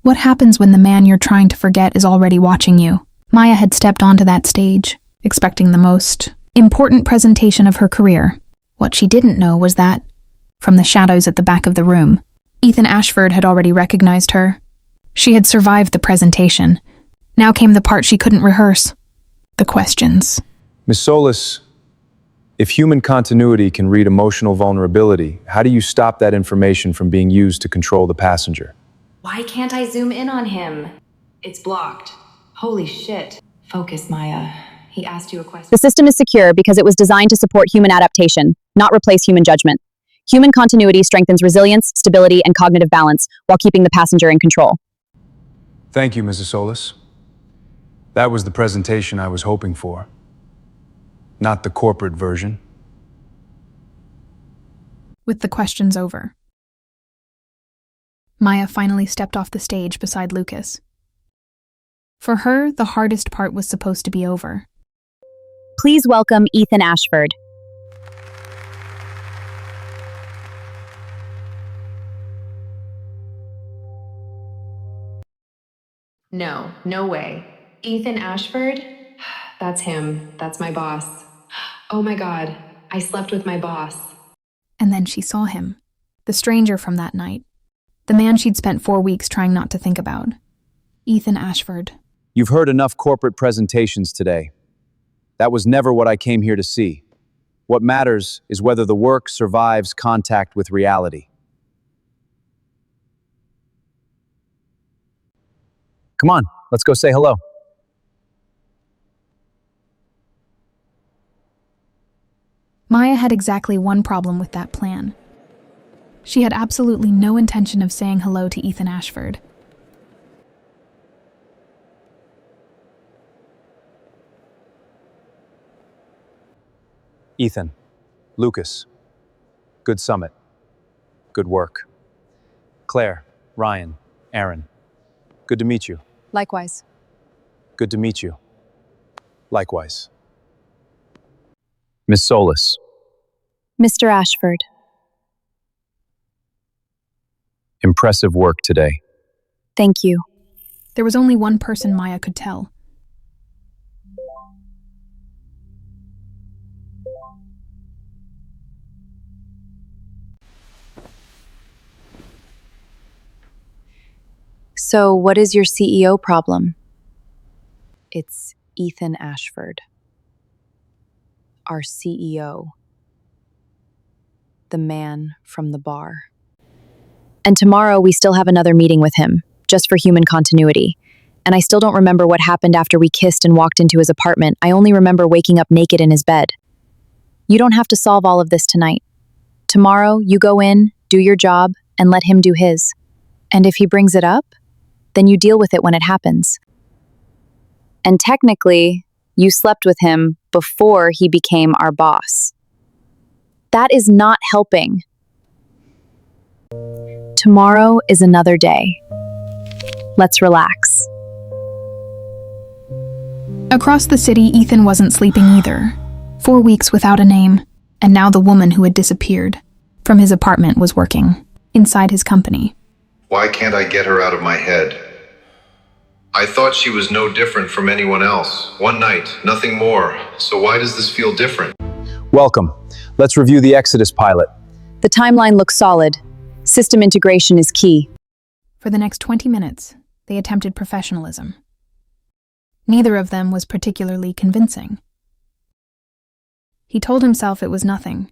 What happens when the man you're trying to forget is already watching you? Maya had stepped onto that stage, expecting the most important presentation of her career. What she didn't know was that, from the shadows at the back of the room, Ethan Ashford had already recognized her. She had survived the presentation. Now came the part she couldn't rehearse. The questions. Miss Solis, if human continuity can read emotional vulnerability, how do you stop that information from being used to control the passenger? Why can't I zoom in on him? It's blocked. Holy shit. Focus, Maya. He asked you a question. The system is secure because it was designed to support human adaptation, not replace human judgment. Human continuity strengthens resilience, stability, and cognitive balance while keeping the passenger in control. Thank you, Mrs. Solis. That was the presentation I was hoping for. Not the corporate version. With the questions over, Maya finally stepped off the stage beside Lucas. For her, the hardest part was supposed to be over. Please welcome Ethan Ashford. No, no way. Ethan Ashford? That's him. That's my boss. Oh my God, I slept with my boss. And then she saw him, the stranger from that night, the man she'd spent 4 weeks trying not to think about. Ethan Ashford. You've heard enough corporate presentations today. That was never what I came here to see. What matters is whether the work survives contact with reality. Come on, let's go say hello. Maya had exactly one problem with that plan. She had absolutely no intention of saying hello to Ethan Ashford. Ethan, Lucas, good summit, good work. Claire, Ryan, Aaron, good to meet you. Likewise. Good to meet you. Likewise. Miss Solis. Mr. Ashford. Impressive work today. Thank you. There was only one person Maya could tell. So, what is your CEO problem? It's Ethan Ashford, our CEO, the man from the bar. And tomorrow we still have another meeting with him, just for human continuity. And I still don't remember what happened after we kissed and walked into his apartment. I only remember waking up naked in his bed. You don't have to solve all of this tonight. Tomorrow, you go in, do your job, and let him do his. And if he brings it up, then you deal with it when it happens. And technically, you slept with him before he became our boss. That is not helping. Tomorrow is another day. Let's relax. Across the city, Ethan wasn't sleeping either. 4 weeks without a name, and now the woman who had disappeared from his apartment was working inside his company. Why can't I get her out of my head? I thought she was no different from anyone else. One night, nothing more. So why does this feel different? Welcome. Let's review the Exodus pilot. The timeline looks solid. System integration is key. For the next 20 minutes, they attempted professionalism. Neither of them was particularly convincing. He told himself it was nothing.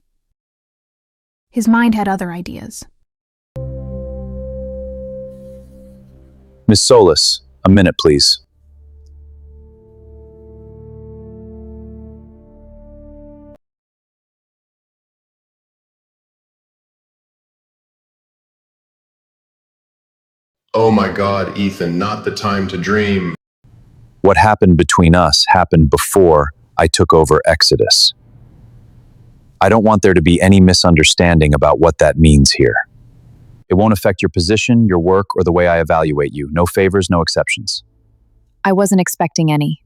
His mind had other ideas. Miss Solis, a minute, please. Oh my God, Ethan, not the time to dream. What happened between us happened before I took over Exodus. I don't want there to be any misunderstanding about what that means here. It won't affect your position, your work, or the way I evaluate you. No favors, no exceptions. I wasn't expecting any.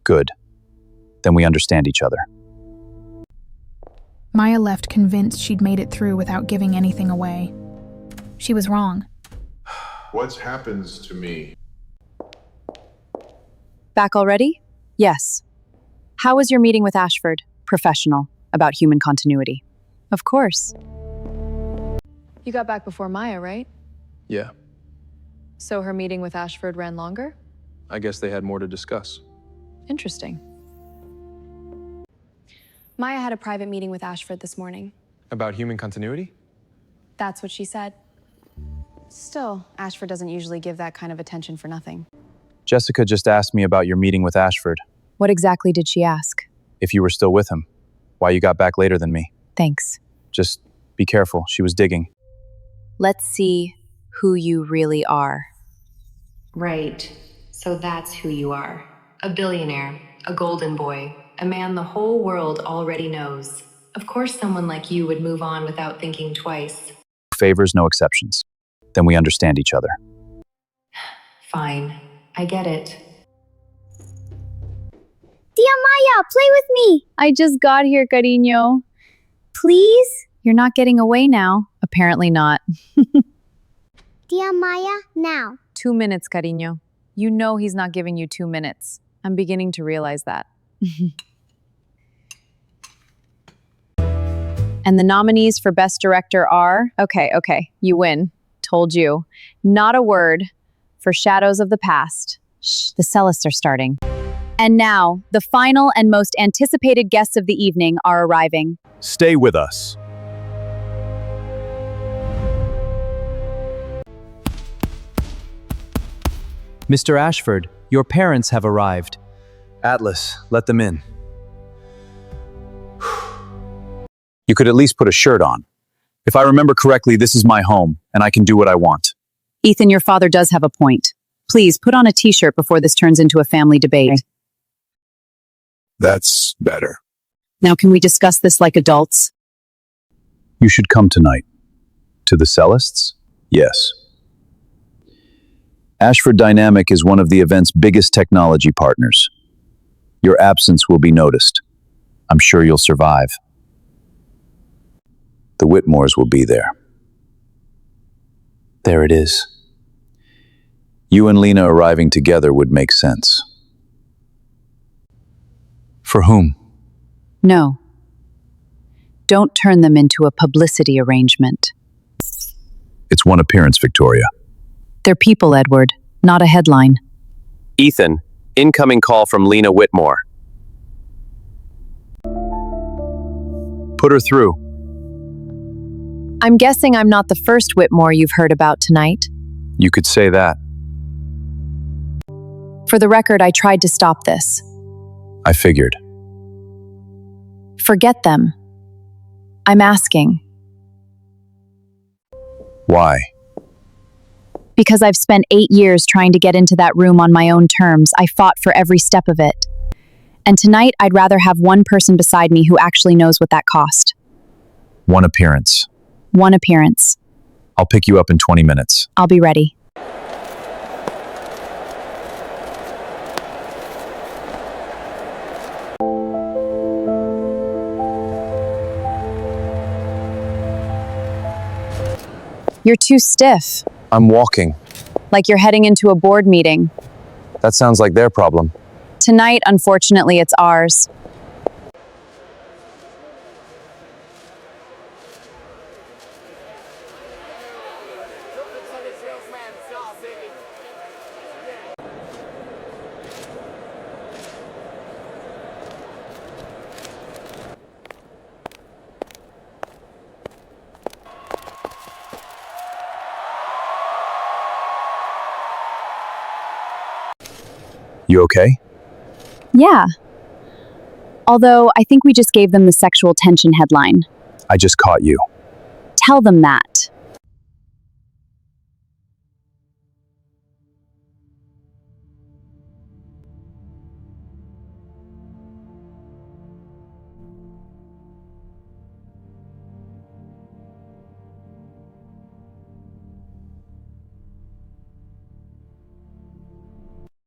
Good. Then we understand each other. Maya left convinced she'd made it through without giving anything away. She was wrong. What happens to me? Back already? Yes. How was your meeting with Ashford? Professional. About human continuity. Of course. You got back before Maya, right? Yeah, So her meeting with Ashford ran longer? I guess they had more to discuss. Interesting. Maya had a private meeting with Ashford this morning. About human continuity? That's what she said. Still, Ashford doesn't usually give that kind of attention for nothing. Jessica just asked me about your meeting with Ashford, What exactly did she ask? if you were still with him, why you got back later than me. Thanks. Just be careful, she was digging. Let's see who you really are. Right. So that's who you are. A billionaire, a golden boy, a man the whole world already knows. Of course, someone like you would move on without thinking twice. Favors, no exceptions. Then we understand each other. Fine. I get it. Tia Maya, play with me. I just got here, cariño. Please? You're not getting away now. Apparently not. Tia Maya, now. 2 minutes, cariño. You know he's not giving you 2 minutes. I'm beginning to realize that. And the nominees for Best Director are... Okay, you win. Told you. Not a word for Shadows of the Past. Shh, the cellists are starting. And now, the final and most anticipated guests of the evening are arriving. Stay with us. Mr. Ashford, your parents have arrived. Atlas, let them in. You could at least put a shirt on. If I remember correctly, this is my home, and I can do what I want. Ethan, your father does have a point. Please, put on a t-shirt before this turns into a family debate. That's better. Now, can we discuss this like adults? You should come tonight. To the Cellists? Yes. Ashford Dynamic is one of the event's biggest technology partners. Your absence will be noticed. I'm sure you'll survive. The Whitmores will be there. There it is. You and Lena arriving together would make sense. For whom? No. Don't turn them into a publicity arrangement. It's one appearance, Victoria. They're people, Edward, not a headline. Ethan, incoming call from Lena Whitmore. Put her through. I'm guessing I'm not the first Whitmore you've heard about tonight. You could say that. For the record, I tried to stop this. I figured. Forget them. I'm asking. Why? Because I've spent 8 years trying to get into that room on my own terms. I fought for every step of it. And tonight, I'd rather have one person beside me who actually knows what that cost. One appearance. One appearance. I'll pick you up in 20 minutes. I'll be ready. You're too stiff. I'm walking. Like you're heading into a board meeting. That sounds like their problem. Tonight, unfortunately, it's ours. You okay? Yeah. Although, I think we just gave them the sexual tension headline. I just caught you. Tell them that.